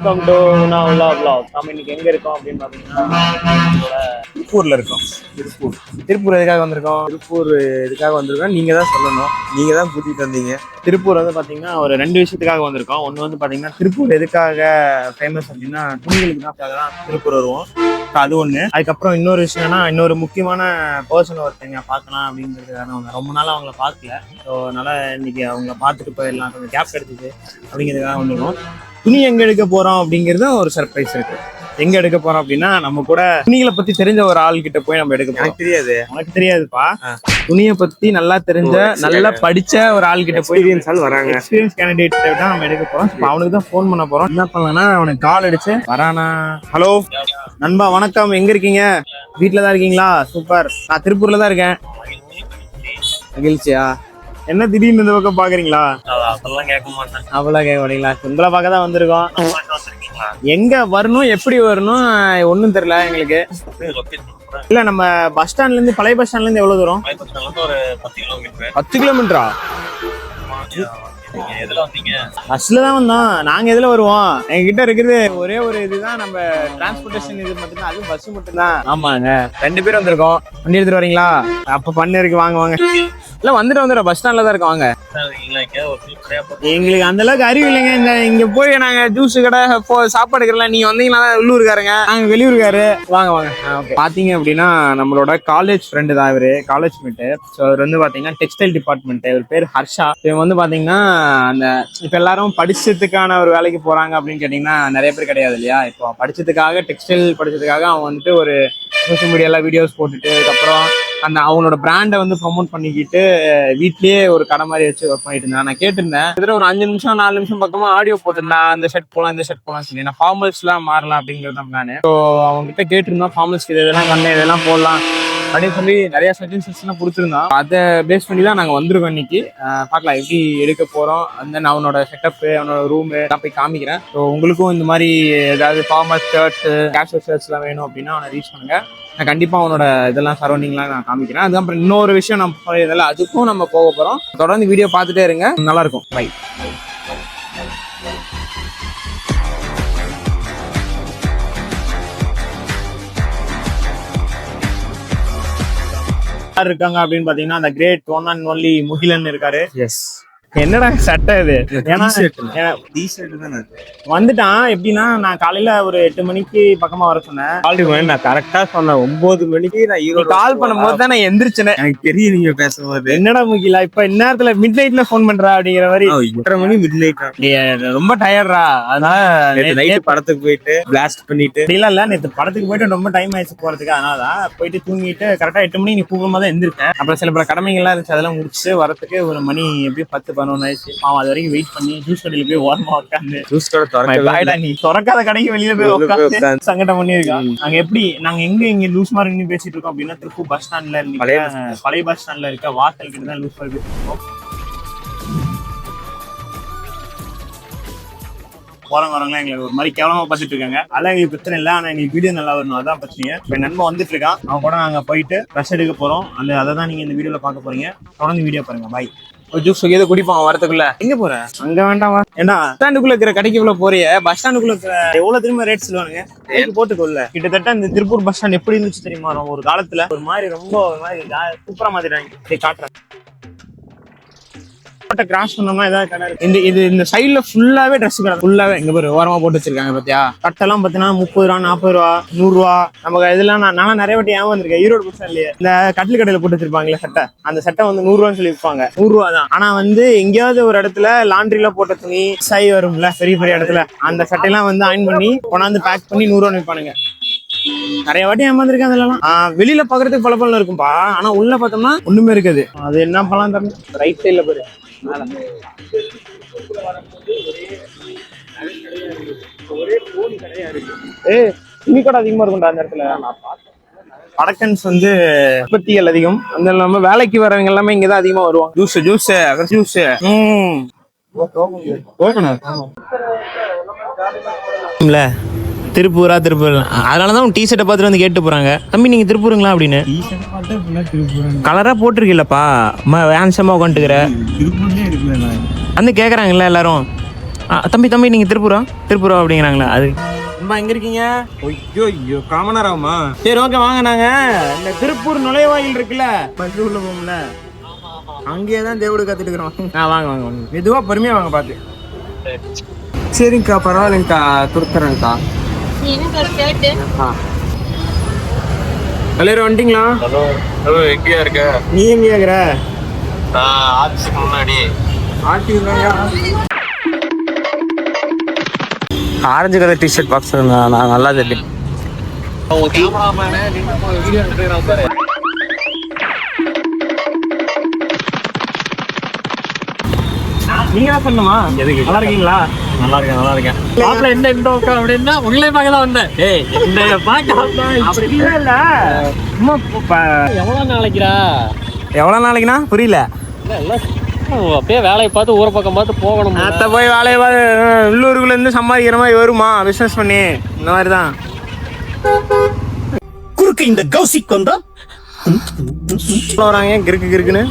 Welcome to உலா vlog. நம்ம இன்னைக்கு எங்க இருக்கோம் அப்படின்னு பாத்தீங்கன்னா திருப்பூர்ல இருக்கோம். திருப்பூர் எதுக்காக வந்திருக்கோம்? திருப்பூர் எதுக்காக வந்திருக்கோம் நீங்க தான் சொல்லணும். நீங்க தான் கூட்டிட்டு வந்தீங்க. திருப்பூர் வந்து பாத்தீங்கன்னா ஒரு 2 விஷயத்துக்காக வந்திருக்கோம். ஒன்று வந்து பாத்தீங்கன்னா திருப்பூர் எதுக்காக ஃபேமஸ் அப்படின்னா துணிகளுக்கு தான் திருப்பூர் வருவோம். அது ஒண்ணு. அதுக்கப்புறம் இன்னொரு விஷயம் என்னன்னா, இன்னொரு முக்கியமான பர்சன் ஒருத்தங்க பார்க்கலாம் அப்படிங்கிறதுக்காக ரொம்ப நாள் அவங்கள பார்க்கல. ஸோ அதனால இன்னைக்கு அவங்கள பார்த்துட்டு போயிடலாம், கொஞ்சம் கேப் கிடைச்சிது அப்படிங்கிறதுக்காக வந்துருக்கோம். துணி எங்க எடுக்க போறோம் அப்படிங்கிறது ஒரு சர்ப்ரைஸ் இருக்கு. எங்க எடுக்க போறோம் அப்படின்னா, நம்ம கூட துணிகளை பத்தி தெரிஞ்ச ஒரு ஆள் கிட்ட போய் நம்ம எடுக்க போறோம். எனக்கு தெரியாது. உனக்கு தெரியாதுப்பா. துணியை பத்தி நல்லா தெரிஞ்ச நல்லா படிச்ச ஒரு ஆள் கிட்ட போய் வராங்க. எக்ஸ்பீரியன்ஸ் கேண்டிடேட் தான் நம்ம எடுக்க போறோம். அவனுக்கு தான் ஃபோன் பண்ண போறோம். என்ன பண்ணலாம்னா, அவனுக்கு கால் அடிச்சு வரானா. ஹலோ நண்பா, வணக்கம். எங்க இருக்கீங்க? வீட்டுல தான் இருக்கீங்களா? சூப்பர். நான் திருப்பூர்ல தான் இருக்கேன். மகிழ்ச்சியா? என்ன திடீர்னு இந்த பக்கம் பாக்குறீங்களா? அதெல்லாம் கேட்க மாட்டேன். அவ்வளவு கேட்க மாட்டீங்களா? உங்களை பார்க்க தான் வந்திருக்கோம். எங்க வரணும், எப்படி வரணும் ஒன்னும் தெரியல எங்களுக்கு. இல்ல, நம்ம பஸ் ஸ்டாண்ட்ல இருந்து, பழைய பஸ் ஸ்டாண்ட்ல இருந்து எவ்வளவு தூரம்? ஒரு 10 கிலோமீட்டர். 10 கிலோமீட்டரா? பஸ்ல தான் வந்தோம். நாங்க எதுல வருவோம்? எங்ககிட்ட இருக்குது ஒரே ஒரு இதுதான், நம்ம டிரான்ஸ்போர்டேஷன் இது மட்டும் தான். அது பஸ் மட்டும் தான். ஆமாங்க, 2 பேர் வந்திருக்கோம். வண்டி எடுத்துட்டு வரீங்களா? அப்ப பண்ணு இருக்கு, வாங்க வாங்க. இல்ல வந்துட்டு பஸ் ஸ்டாண்ட்ல தான் இருக்கோம், வாங்க. எங்களுக்கு அந்த அளவுக்கு அறிவு இல்லைங்க. இந்த இங்க போய் நாங்க ஜூஸ் கடை சாப்பாடு கடை, நீங்க வந்தீங்களா உள்ளூர்காரங்க, நாங்க வெளியூர்காரு. வாங்க வாங்க. பாத்தீங்க அப்படின்னா நம்மளோட காலேஜ் ஃப்ரெண்டு தான் இவரு, காலேஜ் மேட்டு. ஸோ அவர் வந்து பாத்தீங்கன்னா டெக்ஸ்டைல் டிபார்ட்மெண்ட். இவர் பேர் ஹர்ஷா. இவங்க வந்து பாத்தீங்கன்னா அந்த இப்ப எல்லாரும் படிச்சதுக்கான ஒரு வேலைக்கு போறாங்க அப்படின்னு கேட்டீங்கன்னா நிறைய பேர் கிடையாது இல்லையா. இப்போ படிச்சதுக்காக, டெக்ஸ்டைல் படிச்சதுக்காக அவன் வந்துட்டு ஒரு சோசியல் மீடியால வீடியோஸ் போட்டுட்டு, அதுக்கப்புறம் அந்த அவங்களோட பிராண்டை வந்து ப்ரொமோட் பண்ணிக்கிட்டு வீட்லயே ஒரு கடை மாதிரி வச்சு ஒர்க் பண்ணிட்டு இருந்தான். நான் கேட்டிருந்தேன், இதுல ஒரு 5 நிமிஷம் 4 நிமிஷம் பக்கமா ஆடியோ போட்டிருந்தான். அந்த ஷர்ட் போலாம், இந்த ஷர்ட் போலாம் சொல்லி. நான் ஃபார்மல்ஸ் எல்லாம் மாறலாம் அப்படிங்கிறது தான் பிளான். ஸோ அவங்க கிட்ட கேட்டிருந்தோம், ஃபார்மல்ஸ் இதெல்லாம் கண்ணு இதெல்லாம் போடலாம் அப்படின்னு சொல்லி நிறைய சஜஷன்ஸ் எல்லாம் கொடுத்துருந்தான். அதை பேஸ் பண்ணி தான் நாங்கள் வந்திருக்கோம் இன்னைக்கு. பார்க்கலாம் எப்படி எடுக்க போறோம். அந்த நான் அவனோட செட்டப்பு, அவனோட ரூமு எல்லாம் போய் காமிக்கிறேன். ஸோ உங்களுக்கும் இந்த மாதிரி ஏதாவது ஃபார்மல் ஷர்ட்ஸ், கேஷுவல் ஷர்ட்ஸ் எல்லாம் வேணும் அப்படின்னா அவனை ரீச் பண்ணுங்க. நான் கண்டிப்பா அவனோட இதெல்லாம் சரௌண்டிங்லாம் நான் காமிக்கிறேன். அதுக்கப்புறம் இன்னொரு விஷயம் நம்ம இதெல்லாம் அதுக்கும் நம்ம போக போறோம். தொடர்ந்து வீடியோ பார்த்துட்டே இருங்க, நல்லா இருக்கும். பை. யார் இருக்காங்க அப்படின்னு பாத்தீங்கன்னா, அந்த grade one and only Mugilan இருக்காரு. எஸ். என்னடா சட்டை இது? ஏன்னா வந்துட்டான். எப்படின்னா, நான் காலையில ஒரு 8 மணிக்கு பக்கமா வர சொன்னேன். நான் கரெக்டா சொன்னேன் 9 மணிக்கு நான் கால் பண்ணும்போது தான் நான் எந்திரிச்சேன். எனக்கு தெரியும் நீங்க பேசும்போது. என்னடா முகிலா இப்ப இந்நேரத்துல மிட் நைட்ல போன் பண்றா அப்படிங்கிற மாதிரி. 8:30 மணி மிட் நைட். ரொம்ப டயர்டா. அதனால படத்துக்கு போயிட்டு பிளாஸ்ட் பண்ணிட்டு இல்ல நேற்று படத்துக்கு போயிட்டு ரொம்ப டைம் ஆயிடுச்சு போறதுக்கு. அதனாலதான் போயிட்டு தூங்கிட்டு கரெக்டா 8 மணி நீ தூங்கும் போது எந்திரிச்சேன். அப்புறம் சில பல கடமைகள்லாம் இருந்துச்சு, அதெல்லாம் முடிச்சு வரதுக்கு ஒரு மணி எப்படியும் 10-11 ஆயிடுச்சு. அது வரைக்கும் வெயிட் பண்ணி ஜூஸ் கடையில போய் ஓரமா உட்காந்து, ஜூஸ் கடை நீ திறக்காத கடைக்கு வெளியில போய் உட்காந்து சங்கடம் பண்ணிருக்கான். நாங்க எப்படி நாங்க எங்க லூஸ் மாதிரி பேசிட்டு இருக்கோம் அப்படின்னா, திருப்பூர் பஸ் ஸ்டாண்ட்ல பழைய பஸ் ஸ்டாண்ட்ல இருக்க வாசல் கிட்ட தான் லூஸ் மாதிரி பேசிட்டு இருக்கோம். போறவங்க எங்களுக்கு ஒரு மாதிரி கேவலமா பார்த்துட்டு இருக்காங்க. அதெல்லாம் எங்களுக்கு பிரச்சனை இல்லை, ஆனா எங்களுக்கு வீடியோ நல்லா வரணும், அதான் பிரச்சனையே. இப்ப நண்பன் வந்துட்டு இருக்கான், அவன் கூட நாங்க போயிட்டு ட்ரெஸ் எடுக்க போறோம். அதை தான் நீங்க இந்த வீடியோல பார்க்க போறீங்க. தொடர்ந்து வீடியோ பாருங்க. பாய். ஜூஸ் எதை குடிப்பான் வரதுக்குள்ள. எங்க போற? அங்க வேண்டாமா? ஏன்னா ஸ்டாண்டுக்குள்ள இருக்கிற கடைக்குள்ள போறிய, பஸ் ஸ்டாண்டுக்குள்ள இருக்கிற எவ்வளவு திரும்ப ரேட் சொல்லுவானுங்க போட்டுக்கொள்ள. கிட்டத்தட்ட இந்த திருப்பூர் பஸ் ஸ்டாண்ட் எப்படி இருந்துச்சு தெரியுமா? ஒரு காலத்துல ஒரு மாதிரி ரொம்ப சூப்பரா மாத்திட்டாங்க. காட்டுறேன். கிராஸ் பண்ணோம்னா ஏதாவது கடை இருக்கு. இந்த சைட்ல ஃபுல்லாவே ட்ரெஸ் கடை, ஃபுல்லாவே இங்க பாரு ஓரமா போட்டு வச்சிருக்காங்க. பாத்தியா? கட்டெல்லாம் பாத்தீங்கன்னா 30 ரூபா, 40 ரூபா, 100 ரூபா. நமக்கு இதெல்லாம் நான் நிறைய வாட்டி ஏமாந்துருக்கேன். ஈரோடு பஸ் ஸ்டாண்ட்லயே இந்த கட்டில் கடையில போட்டு வச்சிருப்பாங்களே சட்டை, அந்த சட்டை வந்து 100 ரூபான்னு சொல்லி விற்பாங்க. 100 ரூபா தான். ஆனா வந்து எங்கேயாவது ஒரு இடத்துல லாண்ட்ரில போட்ட துணி சை வரும்ல, பெரிய பெரிய இடத்துல அந்த சட்டையெல்லாம் வந்து அயன் பண்ணி கொண்டாந்து பேக் பண்ணி 100 ரூபா விற்பானுங்க. நிறைய வாட்டி ஏமாந்துருக்கேன். அதெல்லாம் வெளியில பாக்குறதுக்கு பல பலம் இருக்கும்பா, ஆனா உள்ள பார்த்தோம்னா ஒண்ணுமே இருக்காது. அது என்ன பழம் தரணும்? ரைட் சைட்ல பாரு, ஒரே கோடி கடையா இருக்கு. துணி கூட அதிகமா இருக்கும்டா அந்த இடத்துல. வடக்கன்ஸ் வந்து உற்பத்திகள் அதிகம். அந்த இல்லாம வேலைக்கு வரவங்க எல்லாமே இங்கதான் அதிகமா வருவாங்க. ஜூஸ் திருப்பூர் அதனாலதான் டிஷர்ட்டை பார்த்துட்டு வந்து கேட்டு போறாங்க, தம்பி நீங்க திருப்பூருங்களா அப்படின்னு. கலரா போட்டிருக்கீல்லப்பா, ஹேண்ட்ஸமா உட்காந்துக்கிற வந்து கேக்குறாங்கல்ல எல்லாரும். தம்பி நீங்கள் திருப்பூரா அப்படிங்கிறாங்களா? அது ரொம்ப எங்கே இருக்கீங்க? ஐயோ காமனாராமா. சரி ஓகே வாங்க, நாங்கள் இந்த திருப்பூர் நுழைவாயில் இருக்குல்ல, பஸ் உள்ள போகும்ல, அங்கேயே தான் தேவடு கற்றுட்டு இருக்கிறோம். வாங்க மெதுவாக பொறுமையாக வாங்க பார்த்து. சரிங்கக்கா பரவாயில்லைங்கக்கா, கொடுத்துறேங்க்கா. எல்லாரும் வந்துட்டீங்களா? ஹலோ எங்கேயா இருக்க? நீ எங்கேயா இருக்கிற? ஆஃபீஸ்க்கு முன்னாடி. ஆரஞ்சு கலர் டிஷர்ட் பாக்ஸ் நான் நல்லா தெரியும். நீங்க தான் சொல்லணுமா? எதுக்கு? நல்லா இருக்கீங்களா? நல்லா இருக்கேன். மாப்பிள்ள என்ன இண்டோக்கா அப்படின்னா உங்களே பார்க்க தான் வந்தேன். அப்படி இல்ல. எவ்வளோ நாளைக்குண்ணா? புரியல. அப்படியே வேலையை பார்த்து ஊரை பக்கம் பார்த்து போகணும். அத்தை போய் வேலையை பார்த்து உள்ளூருக்குள்ள இருந்து சம்பாதிக்கிற மாதிரி வருமா பிசினஸ் பண்ணி? இந்த மாதிரி தான் குறுக்கு இந்த கௌசிக் வந்தா வராங்க கிறுக்குன்னு.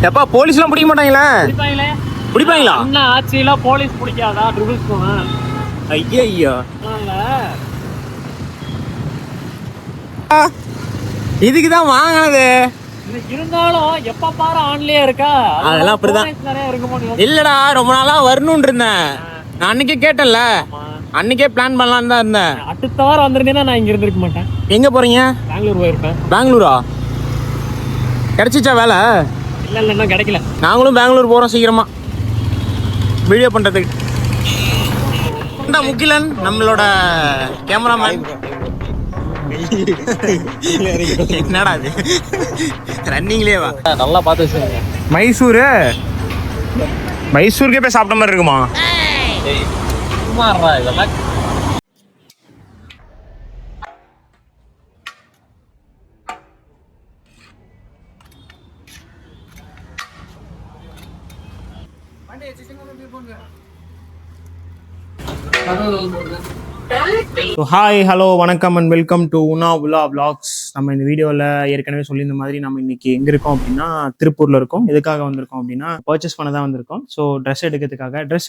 எப்பா போலீஸ்லாம் பிடிக்க மாட்டாங்களா? பிடிப்பாங்களா? என்ன ஆட்சியில போலீஸ் பிடிக்காதா? ட்ரிபிள்ஸ் போனேன். ஐயோ இதுக்கு தான் வாங்கினது. இருந்தாலும் எப்ப பாரு ஆன்லயே இருக்கா? அதெல்லாம் அப்படிதான். நிறைய இருக்க முடியும். இல்லடா, ரொம்ப நாளா வரணும்னு இருந்தேன். நான் அன்னைக்கே கேட்டேன்ல, அன்னைக்கே பிளான் பண்ணலான்னு தான் இருந்தேன். அடுத்த வாரம் வந்திருந்தேன்னா நான் இங்க இருந்திருக்க மாட்டேன். எங்க போறீங்க? பெங்களூர் போயிருப்பேன். பெங்களூரா? கிடைச்சிச்சா வேலை? இல்ல இன்னும் கிடைக்கல. நாங்களும் பெங்களூர் போறோம் சீக்கிரமா வீடியோ பண்றதுக்கு. இந்த முகிலன் நம்மளோட கேமராமேன். என்னடா இது ரன்னிங்லயே வா. நல்லா பார்த்து வச்சுருங்க. மைசூருக்கே போய் சாப்பிட்ட மாதிரி இருக்குமா? சும்மா இதெல்லாம் ஹாய் ஹலோ வணக்கம் அண்ட் வெல்கம் டு உனா உலா விளாக்ஸ். நம்ம இந்த வீடியோவில் ஏற்கனவே சொல்லியிருந்த மாதிரி நம்ம இன்னைக்கு எங்கே இருக்கோம் அப்படின்னா திருப்பூரில் இருக்கோம். எதுக்காக வந்திருக்கோம் அப்படின்னா பர்ச்சேஸ் பண்ண தான் வந்திருக்கோம். ஸோ ட்ரெஸ்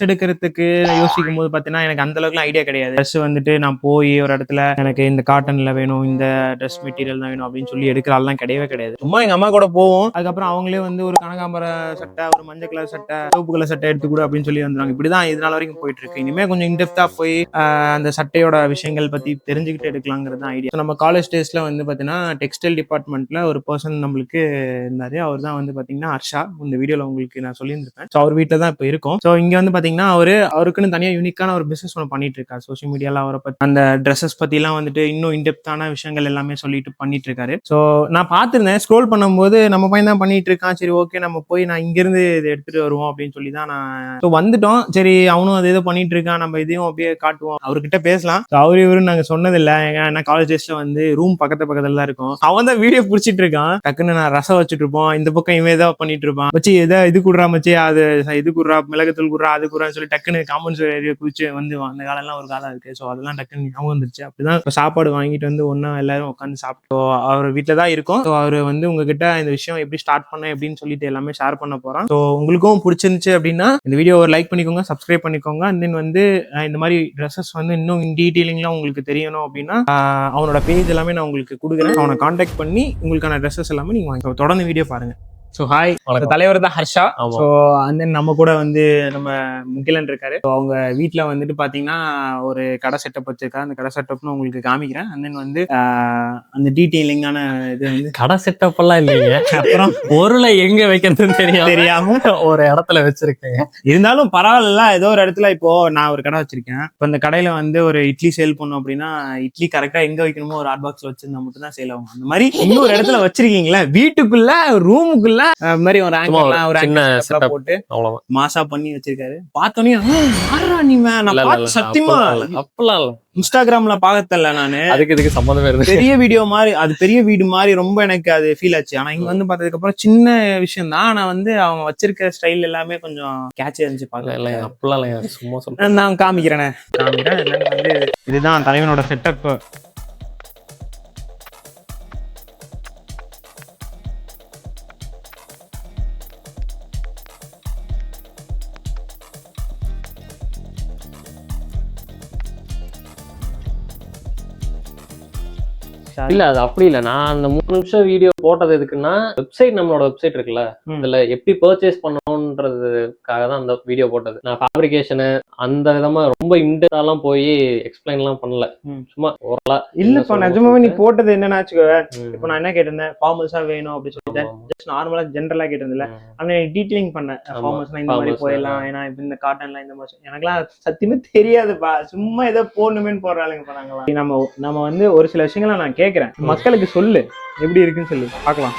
எடுக்கிறதுக்கு யோசிக்கும் போது பார்த்தீங்கன்னா எனக்கு அந்த அளவுக்குலாம் ஐடியா கிடையாது. ட்ரெஸ் வந்துட்டு நான் போய் ஒரு இடத்துல எனக்கு இந்த காட்டனில் வேணும், இந்த ட்ரெஸ் மெட்டீரியல் தான் வேணும் அப்படின்னு சொல்லி எடுக்கிற ஆள்லாம் கிடையாது. சும்மா எங்கள் அம்மா கூட போவோம். அதுக்கப்புறம் அவங்களே வந்து ஒரு கனகாம்பர சட்டை, ஒரு மஞ்சள் கலர் சட்டை, சிவப்பு கலர் சட்டை எடுத்து கூட அப்படின்னு சொல்லி வந்துடுவாங்க. இப்படிதான் இது நாள் வரைக்கும் போயிட்டு இருக்கு. இனிமேல் கொஞ்சம் இன்டெப்தா போய் அந்த சட்டையோட விஷயங்கள் பத்தி தெரிஞ்சுக்கிட்டு எடுக்கலாங்கிறது தான் ஐடியா. நம்ம காலேஜ் டேஸ்ல வந்து பாத்தீங்கன்னா டெக்ஸ்டைல் டிபார்ட்மெண்ட்ல ஒரு பர்சன் நம்மளுக்கு இருந்தாரு. அவர் தான் வந்து பாத்தீங்கன்னா ஹர்ஷா. இந்த வீடியோல உங்களுக்கு நான் சொல்லியிருந்திருப்பேன். ஸோ அவர் வீட்டில் தான் இப்போ இருக்கும். ஸோ இங்க வந்து பாத்தீங்கன்னா அவருக்குன்னு தனியாக யூனிக்கான ஒரு பிசினஸ் ஒன்று பண்ணிட்டு இருக்காரு. சோஷியல் மீடியால அவரை பத்தி அந்த ட்ரெஸ்ஸஸ் பத்தி எல்லாம் வந்துட்டு இன்னும் இன்டெப்தான விஷயங்கள் எல்லாமே சொல்லிட்டு பண்ணிட்டு இருக்காரு. ஸோ நான் பார்த்திருந்தேன் ஸ்க்ரோல் பண்ணும்போது நம்ம பையன் தான் பண்ணிட்டு இருக்கான். சரி ஓகே நம்ம போய் நான் இங்கிருந்து இதை எடுத்துட்டு வருவோம் அப்படின்னு சொல்லி தான் நான் வந்துட்டோம். சரி அவனும் அது ஏதோ பண்ணிட்டு இருக்கான், நம்ம இதையும் அப்படியே காட்டுவோம், அவர்கிட்ட பேசலாம். இவரு நாங்க சொன்னதில்லை. ஏன்னா காலேஜ் டேஸ்ல வந்து ரூம் பக்கத்துல தான் இருக்கும். அவன் தான் வீடியோ பிடிச்சிட்டு இருக்கான். டக்குன்னு நான் ரசம் வச்சுட்டு இருப்போம், இந்த பக்கம் இவன் ஏதாவது பண்ணிட்டு இருப்பான். வச்சு இது குடுறா மச்சி, அது இது குடுறா, மிளகுத்தூள் குடுறா, அது குடுறான்னு சொல்லி டக்குன்னு காமன்ஸ் ஏரியா குதிச்சு வந்து அந்த காலம்லாம் ஒரு காலம் இருக்கு. ஸோ அதெல்லாம் டக்குன்னு ஞாபகம் வந்துருச்சு. அப்படிதான் இப்போ சாப்பாடு வாங்கிட்டு வந்து ஒன்னா எல்லாரும் உட்காந்து சாப்பிட்டோம். அவர் வீட்டில் தான் இருக்கும். ஸோ அவர் வந்து உங்ககிட்ட இந்த விஷயம் எப்படி ஸ்டார்ட் பண்ண எப்படின்னு சொல்லிட்டு எல்லாமே ஷேர் பண்ண போறான். ஸோ உங்களுக்கும் பிடிச்சிருந்துச்சு அப்படின்னா இந்த வீடியோ ஒரு லைக் பண்ணிக்கோங்க, சப்ஸ்கிரைப் பண்ணிக்கோங்க. அண்ட் தென் வந்து இந்த மாதிரி ட்ரெஸ்ஸஸ் வந்து இன்னும் டீட்டெயிலிங்லாம் உங்களுக்கு தெரியணும் அப்படின்னா அவனோட பேஜ் எல்லாமே நான் உங்களுக்கு கொடுக்குறேன். அவனை கான்டாக்ட் பண்ணி உங்களுக்கான ட்ரெஸ்ஸஸ் எல்லாமே நீங்க வாங்க. தொடர்ந்து வீடியோ பாருங்க. ஸோ ஹாய், தலைவர் தான் ஹர்ஷா. ஸோ அண்ட் தென் நம்ம கூட வந்து நம்ம முகிலன் இருக்காரு. ஸோ அவங்க வீட்டில் வந்துட்டு பார்த்தீங்கன்னா ஒரு கடை செட்டப் வச்சிருக்காரு. அந்த கடை செட்டப்னு உங்களுக்கு காமிக்கிறேன். அண்ட் தென் வந்து அந்த டீட்டெயிலிங்கான இது வந்து கடை செட்டப் எல்லாம் இல்லைங்க. அப்புறம் பொருளை எங்க வைக்கிறதுன்னு தெரியாம ஒரு இடத்துல வச்சிருக்கேன். இருந்தாலும் பரவாயில்ல, ஏதோ ஒரு இடத்துல இப்போ நான் ஒரு கடை வச்சிருக்கேன். இப்போ இந்த கடையில வந்து ஒரு இட்லி சேல் பண்ணோம் அப்படின்னா இட்லி கரெக்டா எங்க வைக்கணுமோ ஒரு ஹாட் பாக்ஸ் வச்சிருந்தா மட்டும் தான் சேல் ஆகும். அந்த மாதிரி இன்னொரு இடத்துல வச்சிருக்கீங்களா, வீட்டுக்குள்ள ரூமுக்குள்ள மாதிரி ஒரு போட்டு மாசா பண்ணி வச்சிருக்காரு. பார்த்தோன்னே சத்தியமா இன்ஸ்டாகிராம்ல பாக்கல நானு. அதுக்கு சம்மந்தமே இருக்கு. பெரிய வீடியோ மாதிரி, அது பெரிய வீடு மாதிரி ரொம்ப எனக்கு அது ஃபீல் ஆச்சு. ஆனா இங்க வந்து பார்த்ததுக்கு அப்புறம் சின்ன விஷயம் தான். ஆனா வந்து அவங்க வச்சிருக்க ஸ்டைல் எல்லாமே கொஞ்சம் கேட்சியா இருந்துச்சு பாக்கல. அப்படிலாம் சும்மா சொல்ல நான் காமிக்கிறேன். வந்து இதுதான் தலைவனோட செட்டப். இல்ல அது அப்படி இல்ல, நான் அந்த 3 நிமிஷம் வீடியோ போட்டது எதுக்குன்னா, வெப்சைட் நம்மளோட வெப்சைட் இருக்குல்ல, இதுல எப்படி பர்ச்சேஸ் பண்ணணும்ன்றதுக்காக தான் அந்த வீடியோ போட்டது. நான் ஃபேப்ரிகேஷன் அந்த விதமா ரொம்ப இன்டெப்தாலாம் போய் எக்ஸ்பிளைன் எல்லாம் பண்ணல, சும்மா ஓரலா. இல்லப்பா நிஜமாவே நீ போட்டது என்னன்னா வச்சுக்கோவே, இப்போ நான் என்ன கேட்டிருந்தேன், ஃபார்மல்ஸா வேணும் அப்படின்னு சொல்லிட்டு ஜஸ்ட் நார்மலா ஜென்ரலா கேட்டிருந்தேன். ஆனா டீட்டெயிலிங் பண்ணேன், ஃபார்மல்ஸ்னா இந்த மாதிரி போயிடலாம், ஏன்னா இப்ப இந்த காட்டன்லாம் இந்த மாதிரி. எனக்குலாம் சத்தியமே தெரியாதுப்பா, சும்மா ஏதோ போடணுமேன்னு போடுறாளுங்க பண்ணாங்களா. நம்ம வந்து ஒரு சில விஷயங்களை நான் கேட்கறேன், மக்களுக்கு சொல்லு எப்படி இருக்குன்னு சொல்லி பார்க்கலாம்.